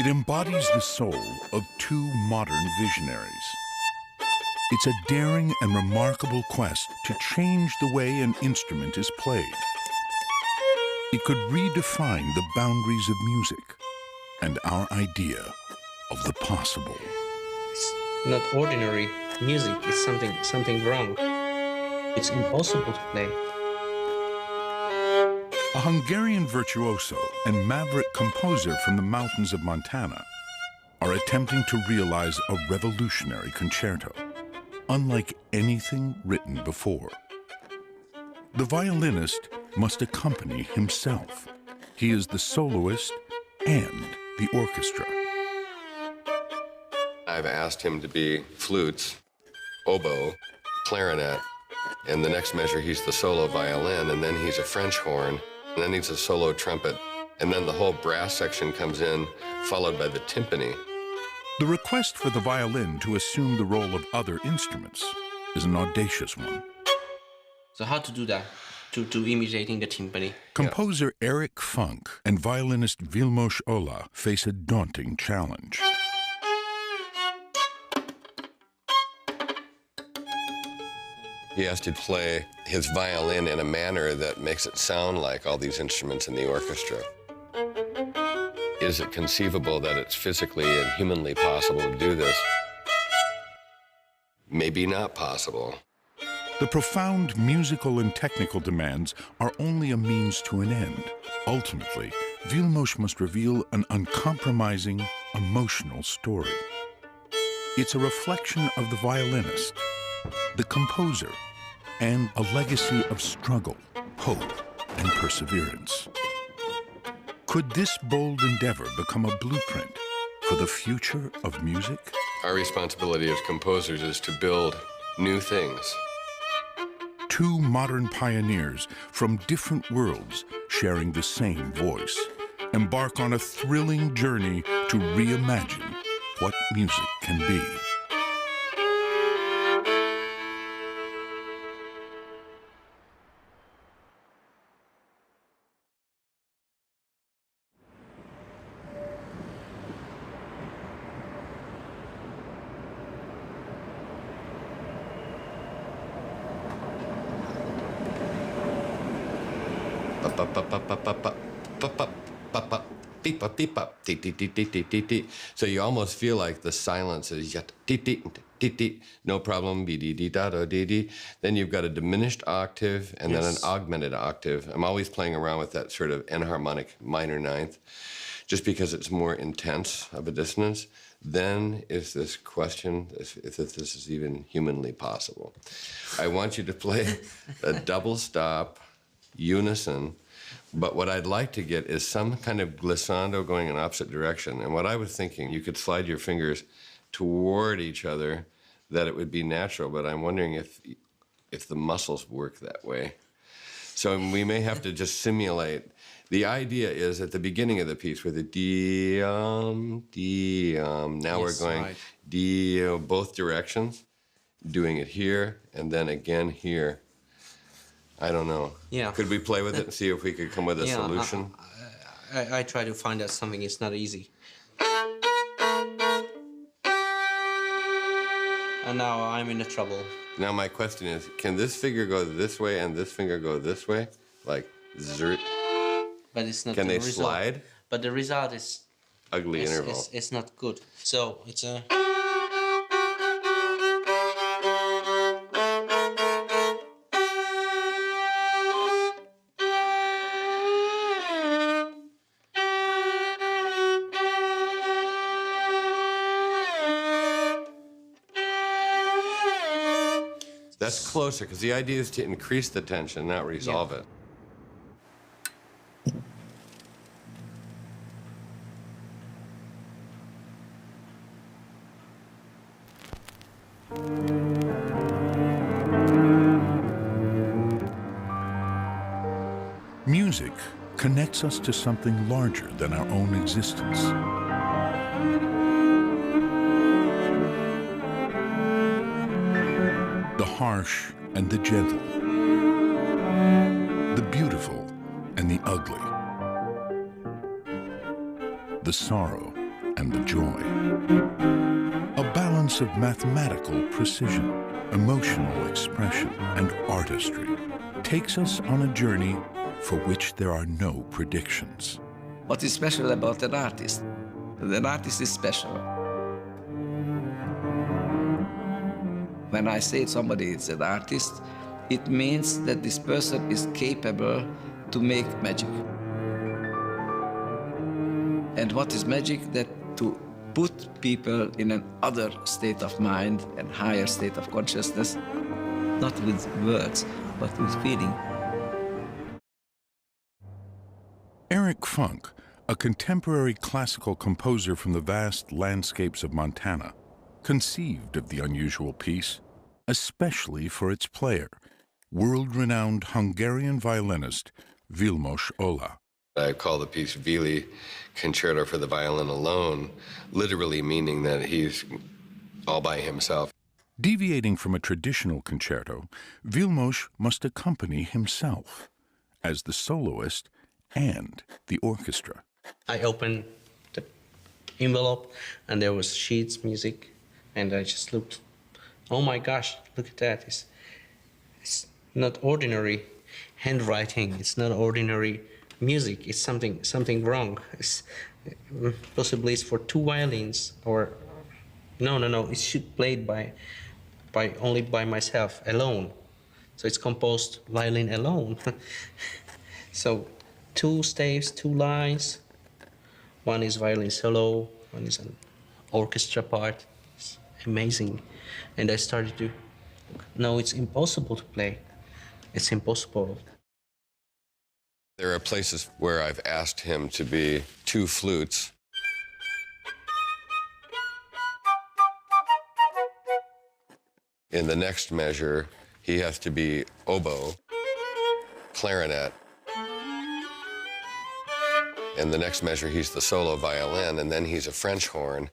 It embodies the soul of two modern visionaries. It's a daring and remarkable quest to change the way an instrument is played. It could redefine the boundaries of music and our idea of the possible. It's not ordinary music, it's something wrong. It's impossible to play. A Hungarian virtuoso and maverick composer from the mountains of Montana are attempting to realize a revolutionary concerto, unlike anything written before. The violinist must accompany himself. He is the soloist and the orchestra. I've asked him to be flutes, oboe, clarinet. In the next measure, he's the solo violin, and then he's a French horn, and then he's a solo trumpet, and then the whole brass section comes in, followed by the timpani. The request for the violin to assume the role of other instruments is an audacious one. So how to do that? To imitating the timpani? Composer Eric Funk and violinist Vilmos Ola face a daunting challenge. He has to play his violin in a manner that makes it sound like all these instruments in the orchestra. Is it conceivable that it's physically and humanly possible to do this? Maybe not possible. The profound musical and technical demands are only a means to an end. Ultimately, Vilmos must reveal an uncompromising, emotional story. It's a reflection of the violinist, the composer, and a legacy of struggle, hope, and perseverance. Could this bold endeavor become a blueprint for the future of music? Our responsibility as composers is to build new things. Two modern pioneers from different worlds sharing the same voice embark on a thrilling journey to reimagine what music can be. So you almost feel like the silence is no problem, then you've got a diminished octave and then an augmented octave. I'm always playing around with that sort of enharmonic minor ninth, just because it's more intense of a dissonance. Then is this question if this is even humanly possible. I want you to play a double stop, unison, but what I'd like to get is some kind of glissando going in opposite direction. And what I was thinking, you could slide your fingers toward each other, that it would be natural, but I'm wondering if the muscles work that way. So we may have to just simulate. The idea is at the beginning of the piece where the now we're going right. Both directions, doing it here and then again here. I don't know. Yeah. Could we play with it and see if we could come with a solution? I try to find out something. It's not easy. And now I'm in trouble. Now my question is, can this finger go this way and this finger go this way? Like, zert? But it's not. Can the they result. slide? But the result is... Ugly interval. It's not good. So it's a... That's closer, because the idea is to increase the tension, not resolve it. Music connects us to something larger than our own existence. The harsh and the gentle, the beautiful and the ugly, the sorrow and the joy. A balance of mathematical precision, emotional expression, and artistry takes us on a journey for which there are no predictions. What is special about an artist? An artist is special. When I say somebody is an artist, it means that this person is capable to make magic. And what is magic? That to put people in an other state of mind and higher state of consciousness, not with words, but with feeling. Eric Funk, a contemporary classical composer from the vast landscapes of Montana, conceived of the unusual piece, especially for its player, world-renowned Hungarian violinist Vilmos Olah. I call the piece Vili Concerto for the Violin Alone, literally meaning that he's all by himself. Deviating from a traditional concerto, Vilmos must accompany himself as the soloist and the orchestra. I opened the envelope and there was sheets, music, and I just looked. Oh my gosh, look at that. It's not ordinary handwriting. It's not ordinary music. It's something wrong. Possibly it's for two violins, or no. It should played by only by myself alone. So it's composed violin alone. So 2 staves, 2 lines. One is violin solo, one is an orchestra part. It's amazing. And I started to, no, it's impossible to play. It's impossible. There are places where I've asked him to be 2 flutes. In the next measure, he has to be oboe, clarinet. In the next measure, he's the solo violin, and then he's a French horn.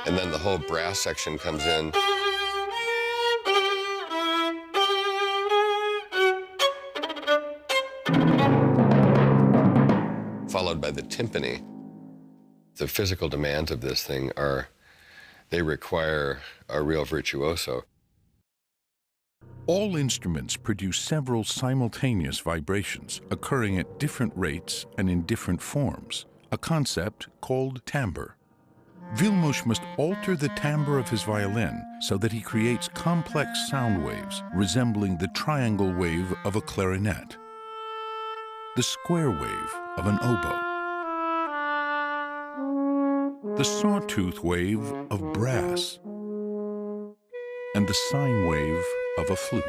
And then the whole brass section comes in. Followed by the timpani. The physical demands of this thing they require a real virtuoso. All instruments produce several simultaneous vibrations occurring at different rates and in different forms, a concept called timbre. Vilmos must alter the timbre of his violin so that he creates complex sound waves resembling the triangle wave of a clarinet, the square wave of an oboe, the sawtooth wave of brass, and the sine wave of a flute.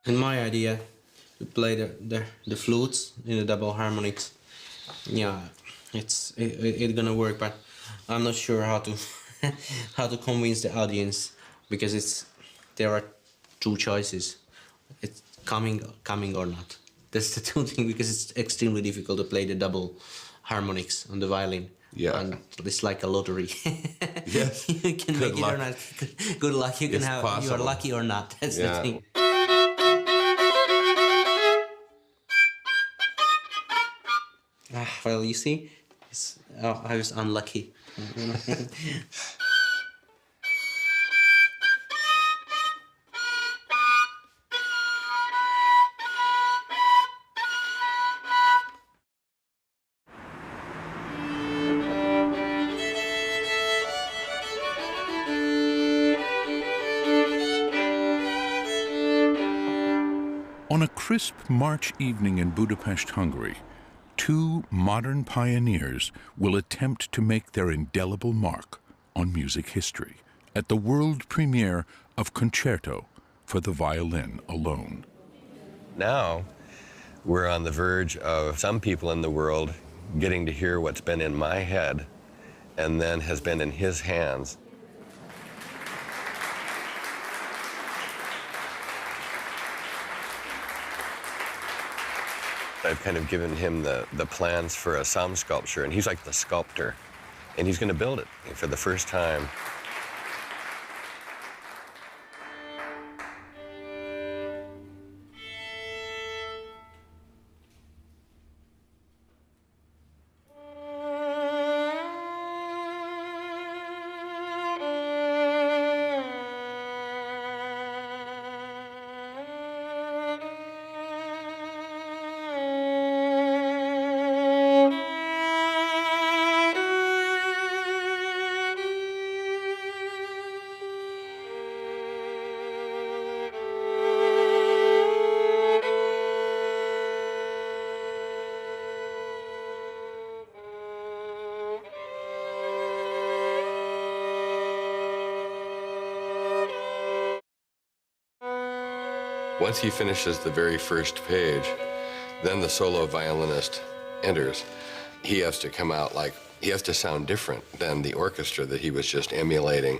And my idea to play the flutes in the double harmonics, yeah, it's gonna work, but I'm not sure how to how to convince the audience, because there are 2 choices. It's coming or not. That's the 2 things, because it's extremely difficult to play the double harmonics on the violin. Yeah. And it's like a lottery. Yes. You can Good make luck. it or not. Good luck. You can It's have. possible. You are lucky or not. That's Yeah. the thing. Well, you see, I was unlucky. On a crisp March evening in Budapest, Hungary, 2 modern pioneers will attempt to make their indelible mark on music history at the world premiere of Concerto for the Violin Alone. Now, we're on the verge of some people in the world getting to hear what's been in my head and then has been in his hands. I've kind of given him the plans for a sound sculpture, and he's like the sculptor, and he's going to build it for the first time. Once he finishes the very first page, then the solo violinist enters. He has to come out like, he has to sound different than the orchestra that he was just emulating.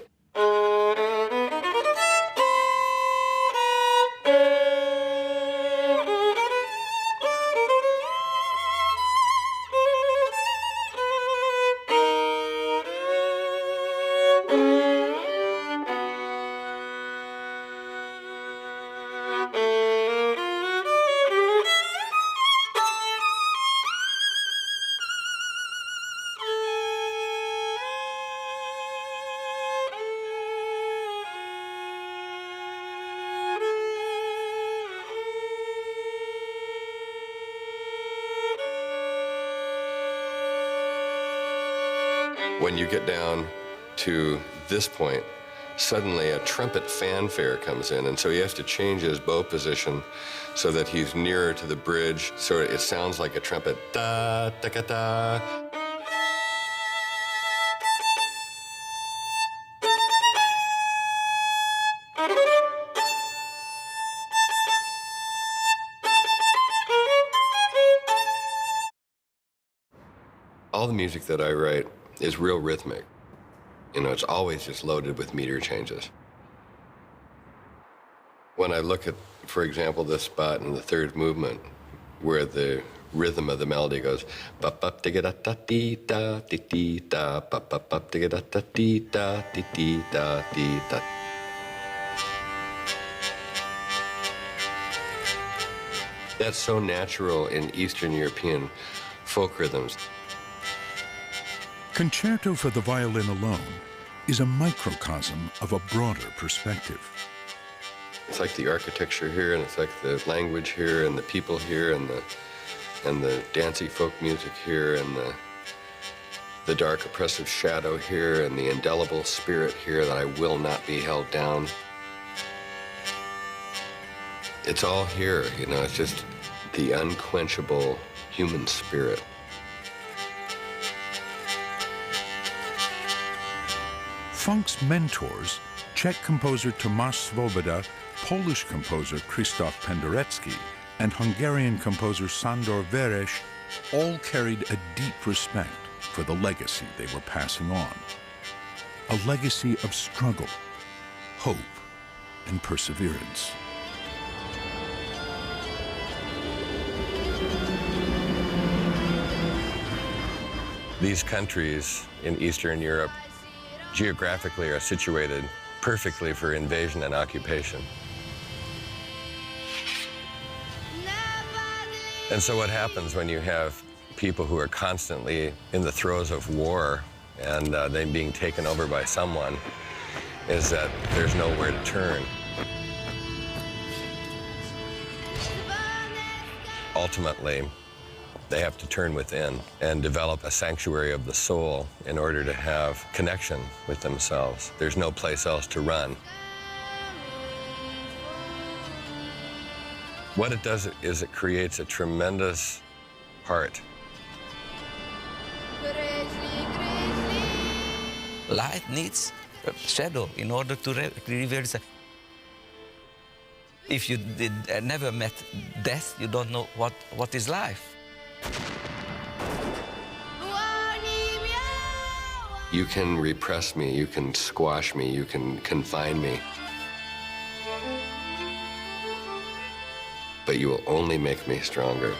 When you get down to this point, suddenly a trumpet fanfare comes in, and so he has to change his bow position so that he's nearer to the bridge, so it sounds like a trumpet. Da, da, da, da. All the music that I write is real rhythmic. You know, it's always just loaded with meter changes. When I look at, for example, this spot in the third movement, where the rhythm of the melody goes bop bop digga da da dee da dee dee da bop bop bop digga da da dee da dee dee da dee da. That's so natural in Eastern European folk rhythms. Concerto for the Violin Alone is a microcosm of a broader perspective. It's like the architecture here, and it's like the language here, and the people here, and the dancey folk music here, and the dark oppressive shadow here, and the indelible spirit here that I will not be held down. It's all here, you know, it's just the unquenchable human spirit. Funk's mentors, Czech composer Tomáš Svoboda, Polish composer Krzysztof Penderecki, and Hungarian composer Sándor Veres all carried a deep respect for the legacy they were passing on. A legacy of struggle, hope, and perseverance. These countries in Eastern Europe geographically are situated perfectly for invasion and occupation. And so what happens when you have people who are constantly in the throes of war and then being taken over by someone is that there's nowhere to turn. Ultimately, they have to turn within and develop a sanctuary of the soul in order to have connection with themselves. There's no place else to run. What it does is it creates a tremendous heart. Light needs a shadow in order to reveal the... If you never met death, you don't know what is life. You can repress me, you can squash me, you can confine me. But you will only make me stronger.